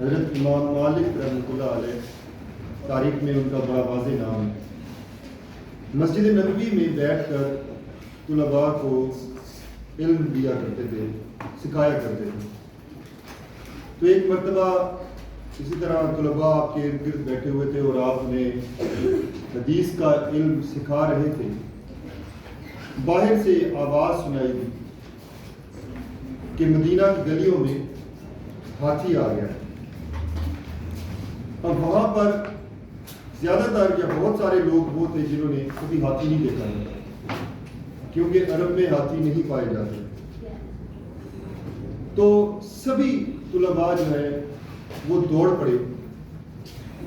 حضرت امام مالک رحمۃ اللہ علیہ، تاریخ میں ان کا بڑا واضح نام ہے، مسجد نبوی میں بیٹھ کر طلباء کو علم دیا کرتے تھے، سکھایا کرتے تھے۔ تو ایک مرتبہ اسی طرح طلباء آپ کے ارد گرد بیٹھے ہوئے تھے اور آپ نے حدیث کا علم سکھا رہے تھے، باہر سے آواز سنائی دی کہ مدینہ کی گلیوں میں ہاتھی آ گیا۔ اب وہاں پر زیادہ تر یا بہت سارے لوگ وہ تھے جنہوں نے کبھی ہاتھی نہیں دیکھا ہے، کیونکہ عرب میں ہاتھی نہیں پائے جاتے۔ تو سبھی طلباء جو ہے وہ دوڑ پڑے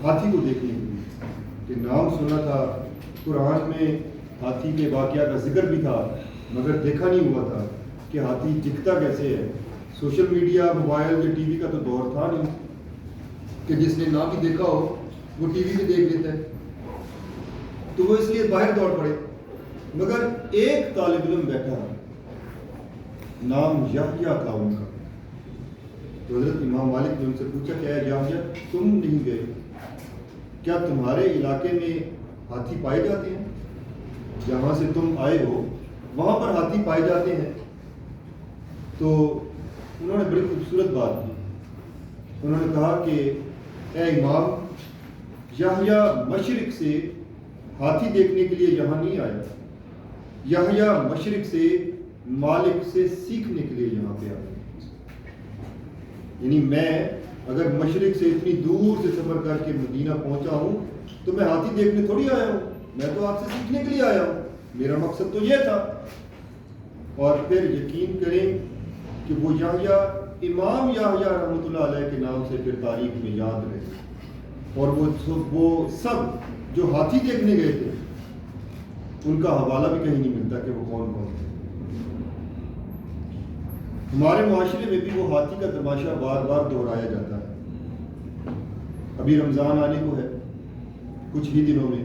ہاتھی کو دیکھنے کے لیے، کہ نام سنا تھا، قرآن میں ہاتھی کے واقعہ کا ذکر بھی تھا، مگر دیکھا نہیں ہوا تھا کہ ہاتھی دکھتا کیسے ہے۔ سوشل میڈیا، موبائل یا ٹی وی کا تو دور تھا نہیں کہ جس نے نہ بھی دیکھا ہو وہ ٹی وی پہ دیکھ لیتا ہے، تو وہ اس لیے باہر دوڑ پڑے۔ مگر ایک طالب علم بیٹھا، نام یحییٰ تھا ان کا، تو حضرت امام مالک نے ان سے پوچھا کہ اے یحییٰ، تم نہیں گئے؟ کیا تمہارے علاقے میں ہاتھی پائے جاتے ہیں؟ جہاں سے تم آئے ہو وہاں پر ہاتھی پائے جاتے ہیں؟ تو انہوں نے بڑی خوبصورت بات کی، انہوں نے کہا کہ اے امام، یحییٰ مشرق سے ہاتھی دیکھنے کے لیے یہاں نہیں آیا، یحییٰ مشرق سے مالک سے سیکھنے کے لیے یہاں پہ آیا۔ یعنی میں اگر مشرق سے اتنی دور سے سفر کر کے مدینہ پہنچا ہوں تو میں ہاتھی دیکھنے تھوڑی آیا ہوں، میں تو آپ سے سیکھنے کے لیے آیا ہوں، میرا مقصد تو یہ تھا۔ اور پھر یقین کریں کہ وہ یحییٰ، امام یحییٰ رحمۃ اللہ علیہ کے نام سے پھر تاریخ میں یاد رہے، اور وہ سب جو ہاتھی دیکھنے گئے تھے ان کا حوالہ بھی کہیں نہیں ملتا کہ وہ کون کون تھے۔ ہمارے معاشرے میں بھی وہ ہاتھی کا تماشا بار بار دہرایا جاتا ہے۔ ابھی رمضان آنے کو ہے، کچھ ہی دنوں میں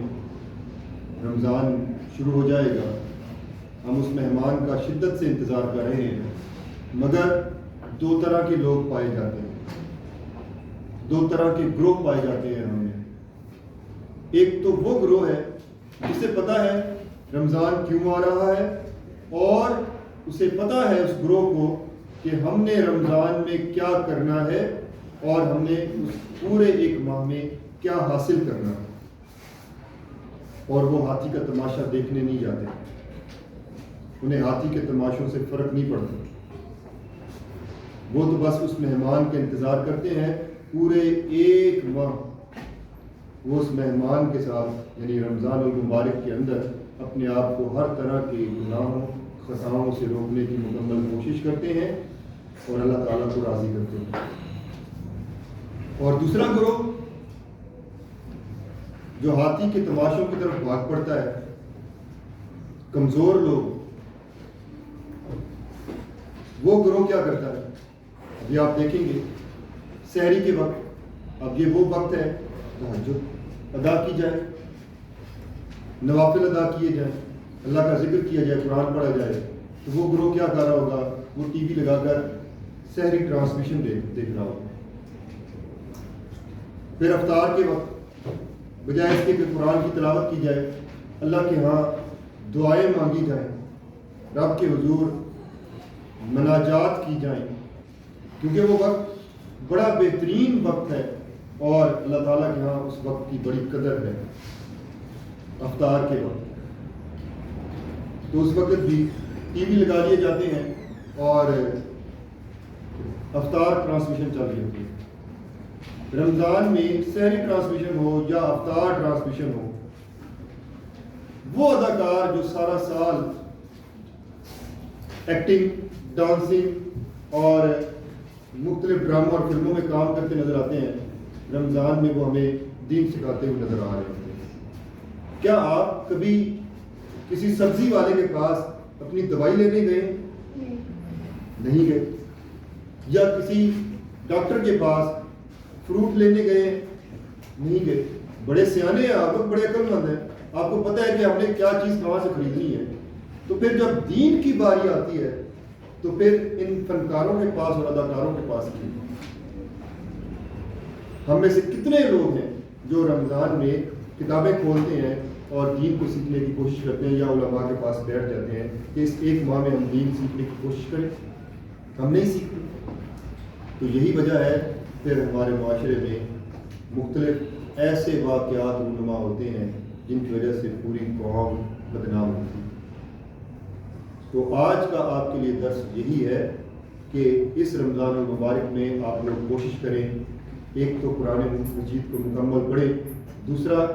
رمضان شروع ہو جائے گا، ہم اس مہمان کا شدت سے انتظار کر رہے ہیں، مگر دو طرح کے لوگ پائے جاتے ہیں، دو طرح کے گروہ پائے جاتے ہیں ہمیں۔ ایک تو وہ گروہ ہے جسے پتا ہے رمضان کیوں آ رہا ہے، اور اسے پتا ہے اس گروہ کو کہ ہم نے رمضان میں کیا کرنا ہے اور ہم نے اس پورے ایک ماہ میں کیا حاصل کرنا ہے، اور وہ ہاتھی کا تماشا دیکھنے نہیں جاتے، انہیں ہاتھی کے تماشوں سے فرق نہیں پڑتا، وہ تو بس اس مہمان کا انتظار کرتے ہیں پورے ایک ماہ۔ وہ اس مہمان کے ساتھ یعنی رمضان المبارک کے اندر اپنے آپ کو ہر طرح کے گناہوں خطاؤں سے روکنے کی مکمل کوشش کرتے ہیں اور اللہ تعالیٰ کو راضی کرتے ہیں۔ اور دوسرا گروہ جو ہاتھی کے تماشوں کی طرف بھاگ پڑتا ہے، کمزور لوگ، وہ گروہ کیا کرتا ہے؟ ابھی آپ دیکھیں گے سحری کے وقت، اب یہ وہ وقت ہے تہجد ادا کی جائے، نوافل ادا کیے جائیں، اللہ کا ذکر کیا جائے، قرآن پڑھا جائے، تو وہ گروہ کیا کر رہا ہوگا؟ وہ ٹی وی لگا کر سحری ٹرانسمیشن دیکھ رہا ہوگا۔ پھر افطار کے وقت بجائے اس کے کہ قرآن کی تلاوت کی جائے، اللہ کے ہاں دعائیں مانگی جائیں، رب کے حضور مناجات کی جائیں، کیونکہ وہ وقت بڑا بہترین وقت ہے اور اللہ تعالیٰ کے ہاں اس وقت کی بڑی قدر ہے، افطار کے وقت۔ تو اس وقت بھی ٹی وی لگا لیے جاتے ہیں اور افطار ٹرانسمیشن چل رہی ہوتی ہے۔ رمضان میں سحری ٹرانسمیشن ہو یا افطار ٹرانسمیشن ہو، وہ اداکار جو سارا سال ایکٹنگ، ڈانسنگ اور مختلف ڈراموں اور فلموں میں کام کرتے نظر آتے ہیں، رمضان میں وہ ہمیں دین سکھاتے ہوئے نظر آ رہے ہوتے ہیں۔ کیا آپ کبھی کسی سبزی والے کے پاس اپنی دوائی لینے گئے؟ نہیں گئے۔ یا کسی ڈاکٹر کے پاس فروٹ لینے گئے؟ نہیں گئے۔ بڑے سیانے ہیں آپ لوگ، بڑے عقل مند ہیں، آپ کو پتہ ہے کہ ہم نے کیا چیز کہاں سے خریدنی ہے۔ تو پھر جب دین کی باری آتی ہے تو پھر ان فنکاروں کے پاس اور اداکاروں کے پاس کی ہم میں سے کتنے لوگ ہیں جو رمضان میں کتابیں کھولتے ہیں اور دین کو سیکھنے کی کوشش کرتے ہیں یا علماء کے پاس بیٹھ جاتے ہیں کہ اس ایک ماہ میں ہم دین سیکھنے کی کوشش کریں؟ ہم نہیں سیکھتے۔ تو یہی وجہ ہے پھر ہمارے معاشرے میں مختلف ایسے واقعات رونما ہوتے ہیں جن کی وجہ سے پوری قوم بدنام ہوتی ہے۔ تو آج کا آپ کے لیے درس یہی ہے کہ اس رمضان المبارک میں آپ لوگ کوشش کریں، ایک تو قرآن مجید کو مکمل پڑھیں، دوسرا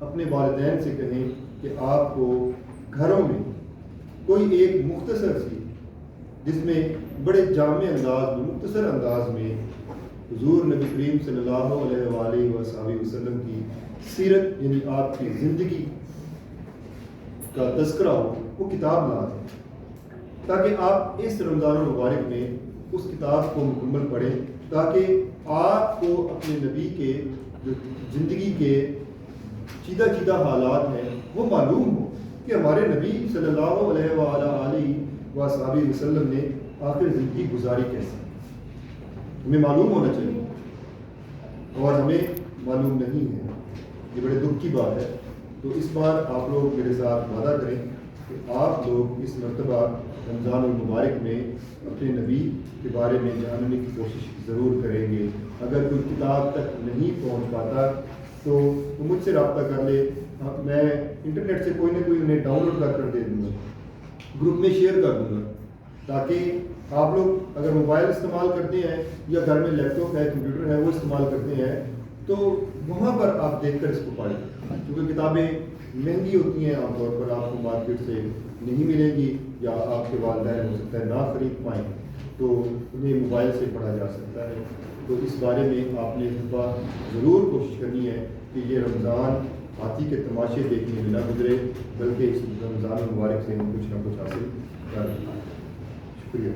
اپنے والدین سے کہیں کہ آپ کو گھروں میں کوئی ایک مختصر سی، جس میں بڑے جامع انداز میں، مختصر انداز میں حضور نبی کریم صلی اللہ علیہ وآلہ وسلم کی سیرت، یعنی آپ کی زندگی کا تذکرہ ہو، وہ کتاب لا دیں تاکہ آپ اس رمضان المبارک میں اس کتاب کو مکمل پڑھیں، تاکہ آپ کو اپنے نبی کے جو زندگی کے چیدہ چیدہ حالات ہیں وہ معلوم ہو کہ ہمارے نبی صلی اللہ علیہ وآلہ وسلم نے آخر زندگی گزاری کیسے، ہمیں معلوم ہونا چاہیے اور ہمیں معلوم نہیں ہے۔ یہ بڑے دکھ کی بات ہے۔ تو اس بار آپ لوگ میرے ساتھ وعدہ کریں کہ آپ لوگ اس مرتبہ رمضان المبارک میں اپنے نبی کے بارے میں جاننے کی کوشش ضرور کریں گے۔ اگر کوئی کتاب تک نہیں پہنچ پاتا تو وہ مجھ سے رابطہ کر لے، میں انٹرنیٹ سے کوئی نہ کوئی انہیں ڈاؤن لوڈ کر دے دوں گا، گروپ میں شیئر کر دوں گا، تاکہ آپ لوگ اگر موبائل استعمال کرتے ہیں یا گھر میں لیپ ٹاپ ہے، کمپیوٹر ہے، وہ استعمال کرتے ہیں تو وہاں پر آپ دیکھ کر اس کو پڑھیں، کیونکہ کتابیں مہنگی ہوتی ہیں، عام طور پر آپ کو مارکیٹ سے نہیں ملیں گی یا آپ کے والدین ہو سکتا ہے نہ خرید پائیں، تو انہیں موبائل سے پڑھا جا سکتا ہے۔ تو اس بارے میں آپ نے اس بار ضرور کوشش کرنی ہے کہ یہ رمضان ہاتھی کے تماشے دیکھنے میں نہ گزرے، بلکہ اس رمضان المبارک سے ہم کچھ نہ کچھ حاصل کر۔ شکریہ۔